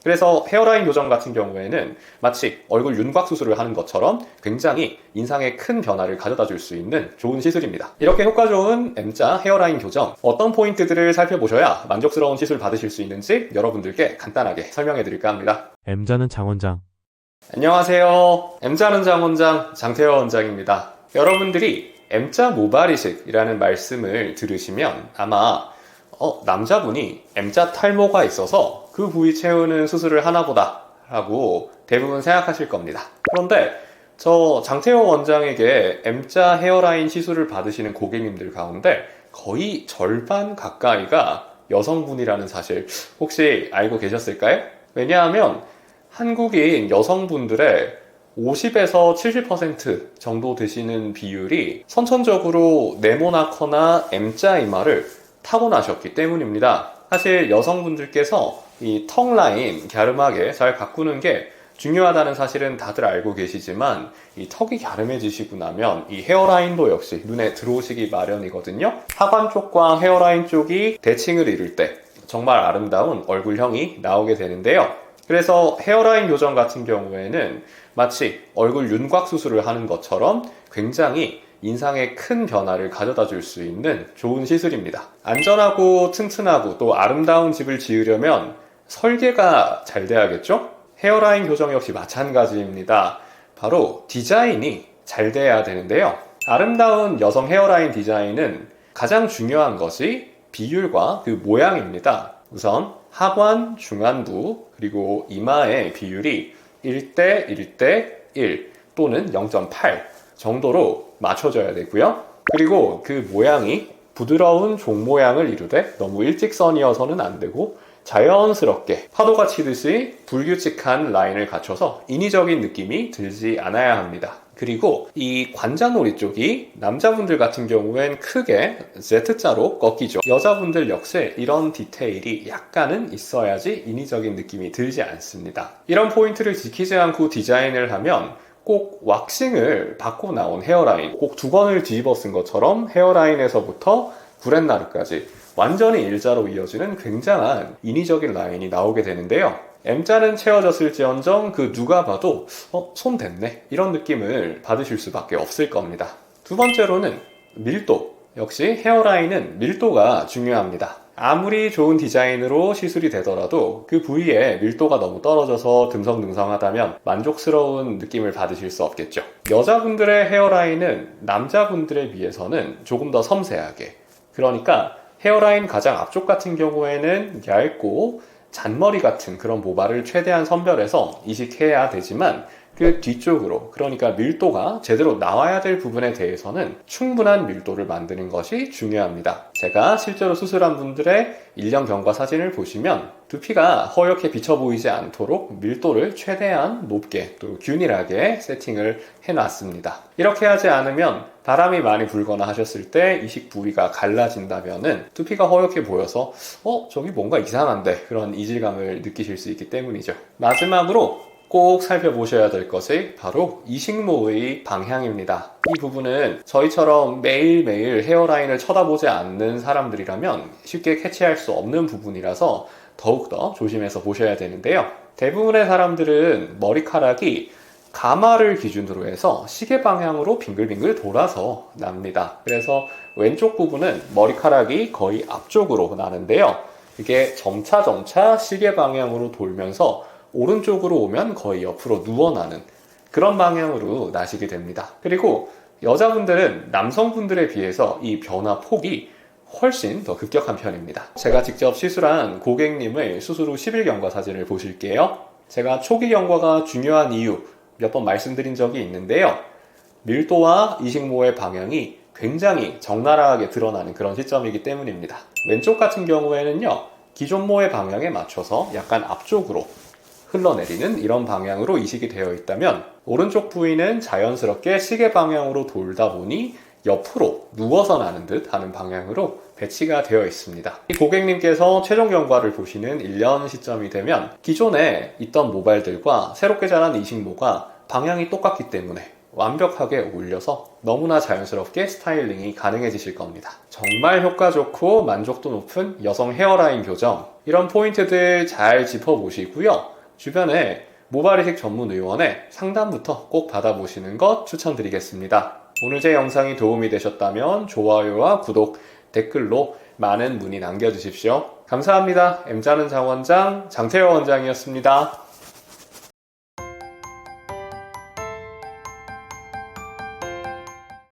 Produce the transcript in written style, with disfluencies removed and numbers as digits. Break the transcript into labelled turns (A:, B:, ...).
A: 그래서 헤어라인 교정 같은 경우에는 마치 얼굴 윤곽 수술을 하는 것처럼 굉장히 인상에 큰 변화를 가져다 줄 수 있는 좋은 시술입니다. 이렇게 효과 좋은 M자 헤어라인 교정, 어떤 포인트들을 살펴보셔야 만족스러운 시술 받으실 수 있는지 여러분들께 간단하게 설명해 드릴까 합니다.
B: M자는 장원장.
A: 안녕하세요. M자는 장원장, 장태호 원장입니다. 여러분들이 M자 모발이식이라는 말씀을 들으시면 아마 남자분이 M자 탈모가 있어서 그 부위 채우는 수술을 하나 보다 라고 대부분 생각하실 겁니다. 그런데 저 장태호 원장에게 M자 헤어라인 시술을 받으시는 고객님들 가운데 거의 절반 가까이가 여성분이라는 사실 혹시 알고 계셨을까요? 왜냐하면 한국인 여성분들의 50에서 70% 정도 되시는 비율이 선천적으로 네모나거나 M자 이마를 타고나셨기 때문입니다. 사실 여성분들께서 이 턱 라인 갸름하게 잘 가꾸는 게 중요하다는 사실은 다들 알고 계시지만 이 턱이 갸름해지시고 나면 이 헤어라인도 역시 눈에 들어오시기 마련이거든요. 하관 쪽과 헤어라인 쪽이 대칭을 이룰 때 정말 아름다운 얼굴형이 나오게 되는데요. 그래서 헤어라인 교정 같은 경우에는 마치 얼굴 윤곽 수술을 하는 것처럼 굉장히 인상에 큰 변화를 가져다 줄 수 있는 좋은 시술입니다. 안전하고 튼튼하고 또 아름다운 집을 지으려면 설계가 잘 돼야겠죠? 헤어라인 교정 역시 마찬가지입니다. 바로 디자인이 잘 돼야 되는데요. 아름다운 여성 헤어라인 디자인은 가장 중요한 것이 비율과 그 모양입니다. 우선 하관, 중안부, 그리고 이마의 비율이 1대 1대 1 또는 0.8 정도로 맞춰져야 되고요. 그리고 그 모양이 부드러운 종 모양을 이루되 너무 일직선이어서는 안 되고 자연스럽게 파도가 치듯이 불규칙한 라인을 갖춰서 인위적인 느낌이 들지 않아야 합니다. 그리고 이 관자놀이 쪽이 남자분들 같은 경우엔 크게 Z자로 꺾이죠. 여자분들 역시 이런 디테일이 약간은 있어야지 인위적인 느낌이 들지 않습니다. 이런 포인트를 지키지 않고 디자인을 하면 꼭 왁싱을 받고 나온 헤어라인, 꼭 두건을 뒤집어 쓴 것처럼 헤어라인에서부터 구렛나루까지 완전히 일자로 이어지는 굉장한 인위적인 라인이 나오게 되는데요. M자는 채워졌을지언정 그 누가 봐도 손 댔네 이런 느낌을 받으실 수밖에 없을 겁니다. 두 번째로는 밀도. 역시 헤어라인은 밀도가 중요합니다. 아무리 좋은 디자인으로 시술이 되더라도 그 부위에 밀도가 너무 떨어져서 듬성듬성하다면 만족스러운 느낌을 받으실 수 없겠죠. 여자분들의 헤어라인은 남자분들에 비해서는 조금 더 섬세하게, 그러니까 헤어라인 가장 앞쪽 같은 경우에는 얇고 잔머리 같은 그런 모발을 최대한 선별해서 이식해야 되지만 그 뒤쪽으로, 그러니까 밀도가 제대로 나와야 될 부분에 대해서는 충분한 밀도를 만드는 것이 중요합니다. 제가 실제로 수술한 분들의 1년 경과 사진을 보시면 두피가 허옇게 비쳐 보이지 않도록 밀도를 최대한 높게 또 균일하게 세팅을 해놨습니다. 이렇게 하지 않으면 바람이 많이 불거나 하셨을 때 이식 부위가 갈라진다면은 두피가 허옇게 보여서 저기 뭔가 이상한데 그런 이질감을 느끼실 수 있기 때문이죠. 마지막으로 꼭 살펴보셔야 될 것이 바로 이식모의 방향입니다. 이 부분은 저희처럼 매일매일 헤어라인을 쳐다보지 않는 사람들이라면 쉽게 캐치할 수 없는 부분이라서 더욱더 조심해서 보셔야 되는데요. 대부분의 사람들은 머리카락이 가마를 기준으로 해서 시계 방향으로 빙글빙글 돌아서 납니다. 그래서 왼쪽 부분은 머리카락이 거의 앞쪽으로 나는데요. 이게 점차 시계 방향으로 돌면서 오른쪽으로 오면 거의 옆으로 누워나는 그런 방향으로 나시게 됩니다. 그리고 여자분들은 남성분들에 비해서 이 변화 폭이 훨씬 더 급격한 편입니다. 제가 직접 시술한 고객님의 수술 후 10일 경과 사진을 보실게요. 제가 초기 경과가 중요한 이유 몇 번 말씀드린 적이 있는데요. 밀도와 이식모의 방향이 굉장히 적나라하게 드러나는 그런 시점이기 때문입니다. 왼쪽 같은 경우에는요, 기존 모의 방향에 맞춰서 약간 앞쪽으로 흘러내리는 이런 방향으로 이식이 되어 있다면 오른쪽 부위는 자연스럽게 시계 방향으로 돌다 보니 옆으로 누워서 나는 듯 하는 방향으로 배치가 되어 있습니다. 이 고객님께서 최종 경과를 보시는 1년 시점이 되면 기존에 있던 모발들과 새롭게 자란 이식모가 방향이 똑같기 때문에 완벽하게 어울려서 너무나 자연스럽게 스타일링이 가능해지실 겁니다. 정말 효과 좋고 만족도 높은 여성 헤어라인 교정, 이런 포인트들 잘 짚어보시고요. 주변에 모발이식 전문 의원의 상담부터 꼭 받아보시는 것 추천드리겠습니다. 오늘 제 영상이 도움이 되셨다면 좋아요와 구독, 댓글로 많은 문의 남겨주십시오. 감사합니다. M자는 장원장 장태호 원장이었습니다.